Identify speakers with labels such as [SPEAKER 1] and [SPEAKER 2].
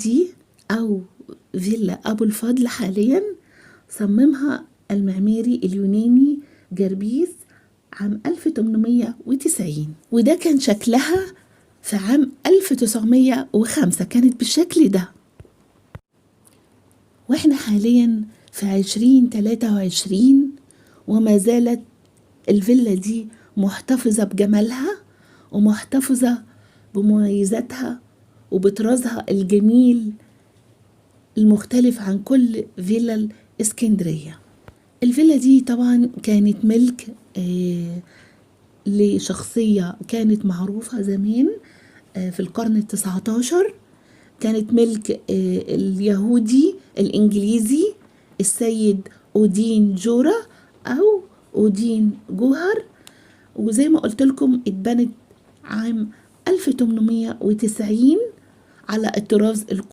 [SPEAKER 1] دي أو فيلا أبو الفضل حاليا صممها المعماري اليوناني جربيس عام 1890، وده كان شكلها في عام 1905 كانت بالشكل ده. واحنا حاليا في 2023 وما زالت الفيلا دي محتفظة بجمالها ومحتفظة بمميزاتها وبطرازها الجميل المختلف عن كل فيلا الإسكندرية. الفيلا دي طبعا كانت ملك لشخصية كانت معروفة زمان في القرن ال19، كانت ملك اليهودي الإنجليزي السيد أودين جورا أو أودين جوهر، وزي ما قلت لكم اتبنت عام 1890 على الطراز